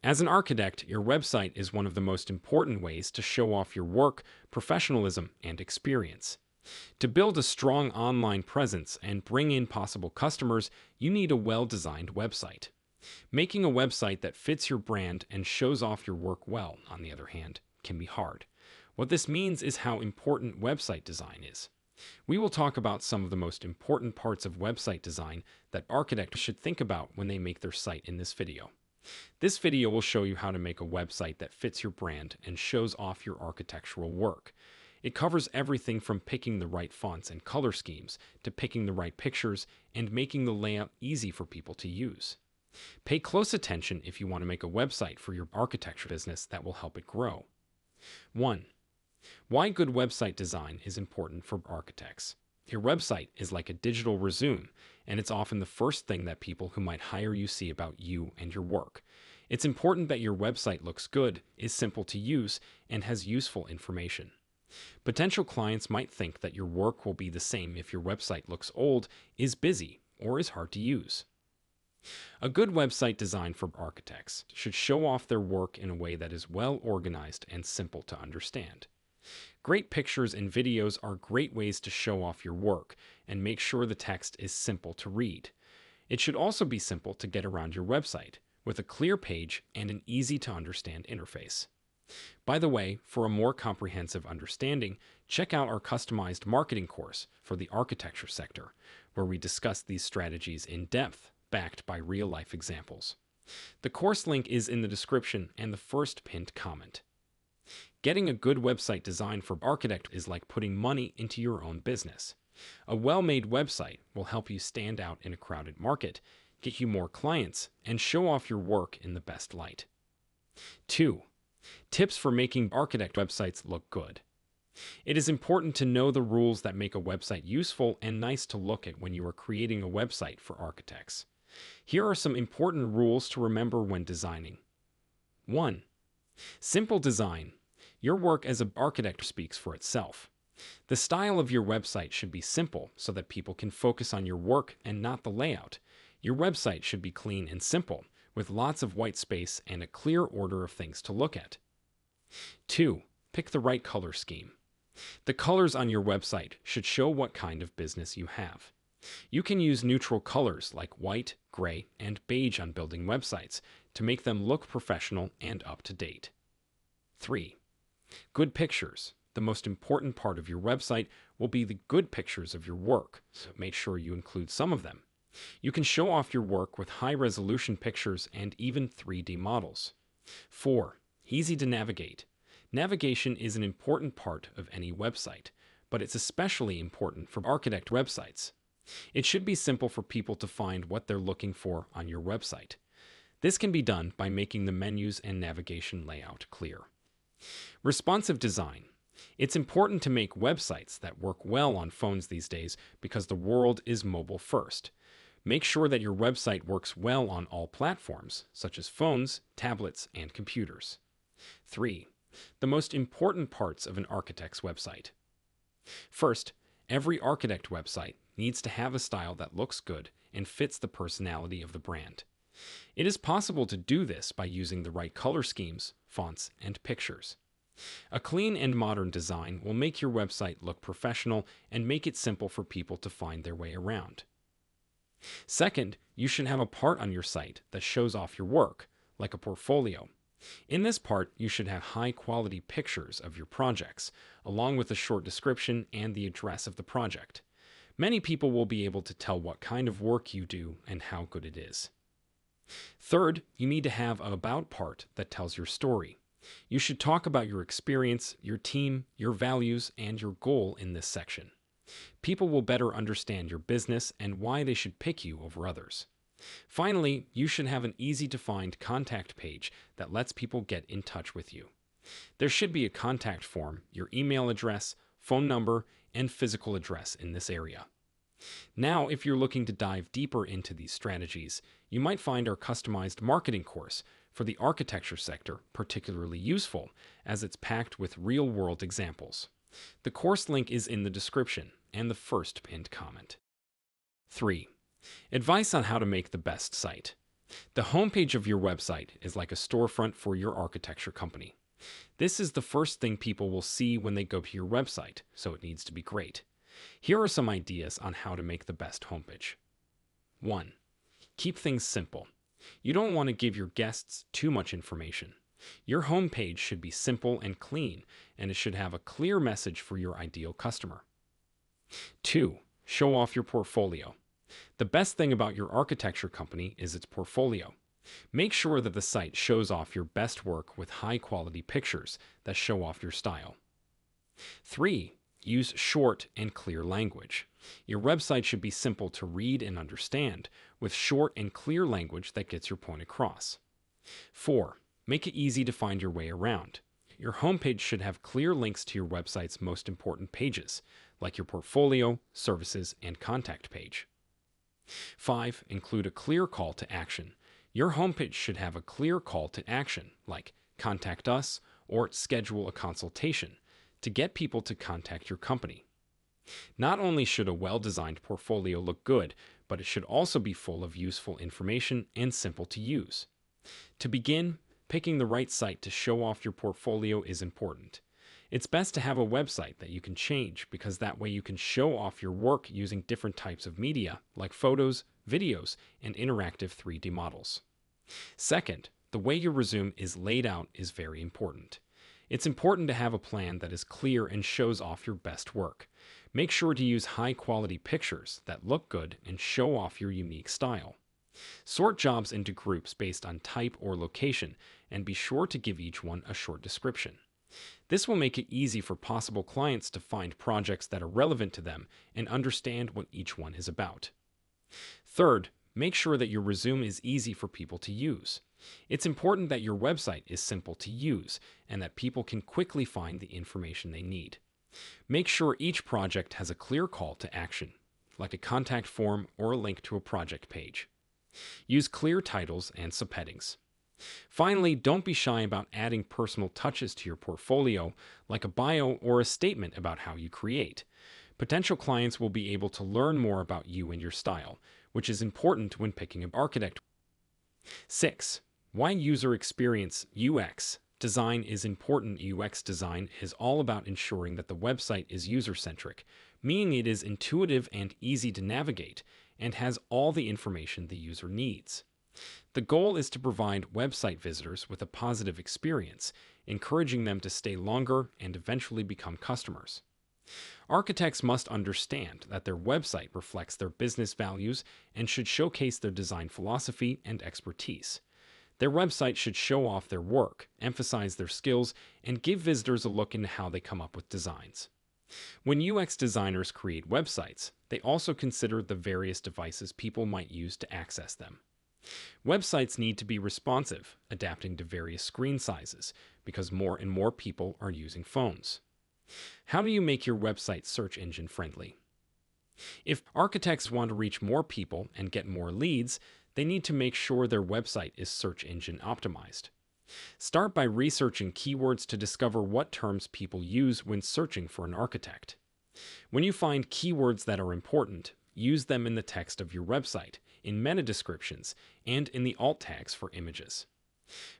As an architect, your website is one of the most important ways to show off your work, professionalism, and experience. To build a strong online presence and bring in possible customers, you need a well-designed website. Making a website that fits your brand and shows off your work well, on the other hand, can be hard. What this means is how important website design is. We will talk about some of the most important parts of website design that architects should think about when they make their site in this video. This video will show you how to make a website that fits your brand and shows off your architectural work. It covers everything from picking the right fonts and color schemes to picking the right pictures and making the layout easy for people to use. Pay close attention if you want to make a website for your architecture business that will help it grow. 1. Why good website design is important for architects. Your website is like a digital resume, and it's often the first thing that people who might hire you see about you and your work. It's important that your website looks good, is simple to use, and has useful information. Potential clients might think that your work will be the same if your website looks old, is busy, or is hard to use. A good website design for architects should show off their work in a way that is well organized and simple to understand. Great pictures and videos are great ways to show off your work and make sure the text is simple to read. It should also be simple to get around your website, with a clear page and an easy-to-understand interface. By the way, for a more comprehensive understanding, check out our customized marketing course for the architecture sector, where we discuss these strategies in depth, backed by real-life examples. The course link is in the description and the first pinned comment. Getting a good website design for architect is like putting money into your own business. A well-made website will help you stand out in a crowded market, get you more clients, and show off your work in the best light. 2. Tips for making architect websites look good. It is important to know the rules that make a website useful and nice to look at when you are creating a website for architects. Here are some important rules to remember when designing. 1. Simple design. Your work as an architect speaks for itself. The style of your website should be simple so that people can focus on your work and not the layout. Your website should be clean and simple, with lots of white space and a clear order of things to look at. 2. Pick the right color scheme. The colors on your website should show what kind of business you have. You can use neutral colors like white, gray, and beige on building websites to make them look professional and up to date. 3. Good pictures. The most important part of your website will be the good pictures of your work, so make sure you include some of them. You can show off your work with high-resolution pictures and even 3D models. 4. Easy to navigate. Navigation is an important part of any website, but it's especially important for architect websites. It should be simple for people to find what they're looking for on your website. This can be done by making the menus and navigation layout clear. Responsive design. It's important to make websites that work well on phones these days because the world is mobile first. Make sure that your website works well on all platforms, such as phones, tablets, and computers. 3. The most important parts of an architect's website. First, every architect website needs to have a style that looks good and fits the personality of the brand. It is possible to do this by using the right color schemes, fonts, and pictures. A clean and modern design will make your website look professional and make it simple for people to find their way around. Second, you should have a part on your site that shows off your work, like a portfolio. In this part, you should have high-quality pictures of your projects, along with a short description and the address of the project. Many people will be able to tell what kind of work you do and how good it is. Third, you need to have an about part that tells your story. You should talk about your experience, your team, your values, and your goal in this section. People will better understand your business and why they should pick you over others. Finally, you should have an easy-to-find contact page that lets people get in touch with you. There should be a contact form, your email address, phone number, and physical address in this area. Now, if you're looking to dive deeper into these strategies, you might find our customized marketing course for the architecture sector particularly useful, as it's packed with real-world examples. The course link is in the description and the first pinned comment. 3. Advice on how to make the best site. The homepage of your website is like a storefront for your architecture company. This is the first thing people will see when they go to your website, so it needs to be great. Here are some ideas on how to make the best homepage. 1. Keep things simple. You don't want to give your guests too much information. Your homepage should be simple and clean, and it should have a clear message for your ideal customer. 2. Show off your portfolio. The best thing about your architecture company is its portfolio. Make sure that the site shows off your best work with high-quality pictures that show off your style. 3. Use short and clear language. Your website should be simple to read and understand, with short and clear language that gets your point across. 4. Make it easy to find your way around. Your homepage should have clear links to your website's most important pages, like your portfolio, services, and contact page. 5. Include a clear call to action. Your homepage should have a clear call to action, like contact us or schedule a consultation, to get people to contact your company. Not only should a well-designed portfolio look good, but it should also be full of useful information and simple to use. To begin, picking the right site to show off your portfolio is important. It's best to have a website that you can change, because that way you can show off your work using different types of media like photos, videos, and interactive 3D models. Second, the way your resume is laid out is very important. It's important to have a plan that is clear and shows off your best work. Make sure to use high-quality pictures that look good and show off your unique style. Sort jobs into groups based on type or location, and be sure to give each one a short description. This will make it easy for possible clients to find projects that are relevant to them and understand what each one is about. Third, make sure that your resume is easy for people to use. It's important that your website is simple to use and that people can quickly find the information they need. Make sure each project has a clear call to action, like a contact form or a link to a project page. Use clear titles and subheadings. Finally, don't be shy about adding personal touches to your portfolio, like a bio or a statement about how you create. Potential clients will be able to learn more about you and your style, which is important when picking an architect. 6. Why user experience UX? Design is important. UX design is all about ensuring that the website is user-centric, meaning it is intuitive and easy to navigate, and has all the information the user needs. The goal is to provide website visitors with a positive experience, encouraging them to stay longer and eventually become customers. Architects must understand that their website reflects their business values and should showcase their design philosophy and expertise. Their website should show off their work, emphasize their skills, and give visitors a look into how they come up with designs. When UX designers create websites, they also consider the various devices people might use to access them. Websites need to be responsive, adapting to various screen sizes, because more and more people are using phones. How do you make your website search engine friendly? If architects want to reach more people and get more leads, they need to make sure their website is search engine optimized. Start by researching keywords to discover what terms people use when searching for an architect. When you find keywords that are important, use them in the text of your website, in meta descriptions, and in the alt tags for images.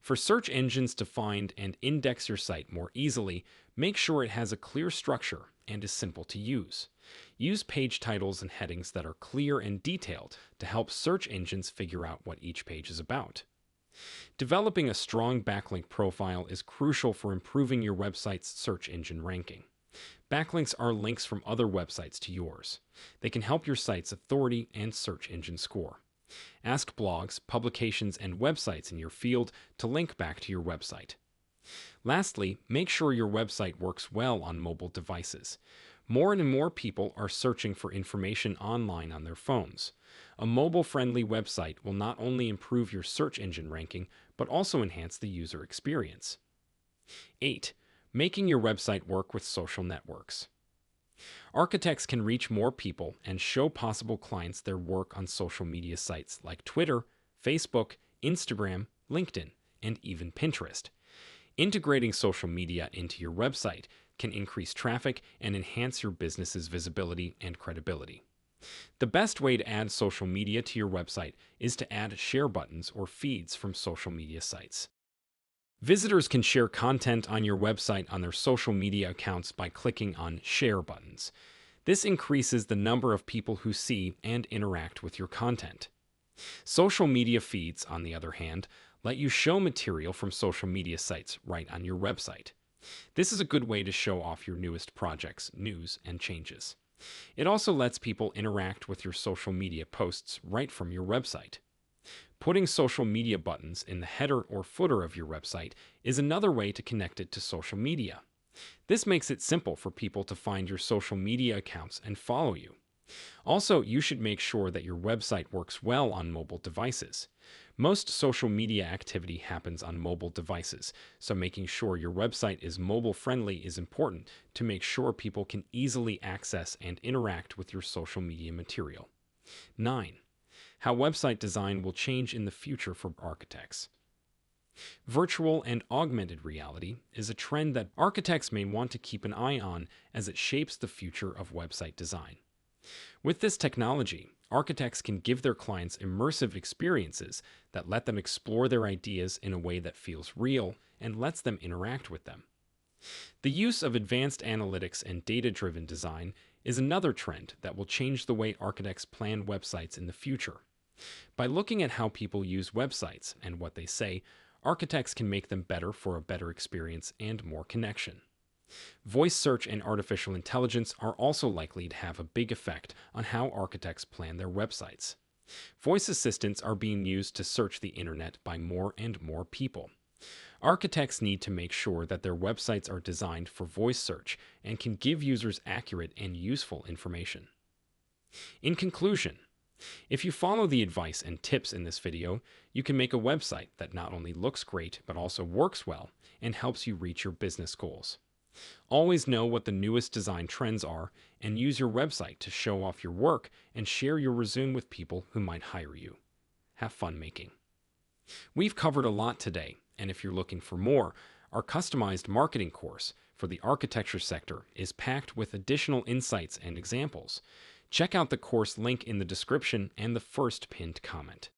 For search engines to find and index your site more easily, make sure it has a clear structure and is simple to use. Use page titles and headings that are clear and detailed to help search engines figure out what each page is about. Developing a strong backlink profile is crucial for improving your website's search engine ranking. Backlinks are links from other websites to yours. They can help your site's authority and search engine score. Ask blogs, publications, and websites in your field to link back to your website. Lastly, make sure your website works well on mobile devices. More and more people are searching for information online on their phones. A mobile-friendly website will not only improve your search engine ranking, but also enhance the user experience. 8. Making your website work with social networks. Architects can reach more people and show possible clients their work on social media sites like Twitter, Facebook, Instagram, LinkedIn, and even Pinterest. Integrating social media into your website can increase traffic and enhance your business's visibility and credibility. The best way to add social media to your website is to add share buttons or feeds from social media sites. Visitors can share content on your website on their social media accounts by clicking on share buttons. This increases the number of people who see and interact with your content. Social media feeds, on the other hand, let you show material from social media sites right on your website. This is a good way to show off your newest projects, news, and changes. It also lets people interact with your social media posts right from your website. Putting social media buttons in the header or footer of your website is another way to connect it to social media. This makes it simple for people to find your social media accounts and follow you. Also, you should make sure that your website works well on mobile devices. Most social media activity happens on mobile devices, so making sure your website is mobile friendly is important to make sure people can easily access and interact with your social media material. 9. How website design will change in the future for architects. Virtual and augmented reality is a trend that architects may want to keep an eye on as it shapes the future of website design. With this technology, architects can give their clients immersive experiences that let them explore their ideas in a way that feels real and lets them interact with them. The use of advanced analytics and data-driven design is another trend that will change the way architects plan websites in the future. By looking at how people use websites and what they say, architects can make them better for a better experience and more connection. Voice search and artificial intelligence are also likely to have a big effect on how architects plan their websites. Voice assistants are being used to search the internet by more and more people. Architects need to make sure that their websites are designed for voice search and can give users accurate and useful information. In conclusion, if you follow the advice and tips in this video, you can make a website that not only looks great but also works well and helps you reach your business goals. Always know what the newest design trends are and use your website to show off your work and share your resume with people who might hire you. Have fun making. We've covered a lot today, and if you're looking for more, our customized marketing course for the architecture sector is packed with additional insights and examples. Check out the course link in the description and the first pinned comment.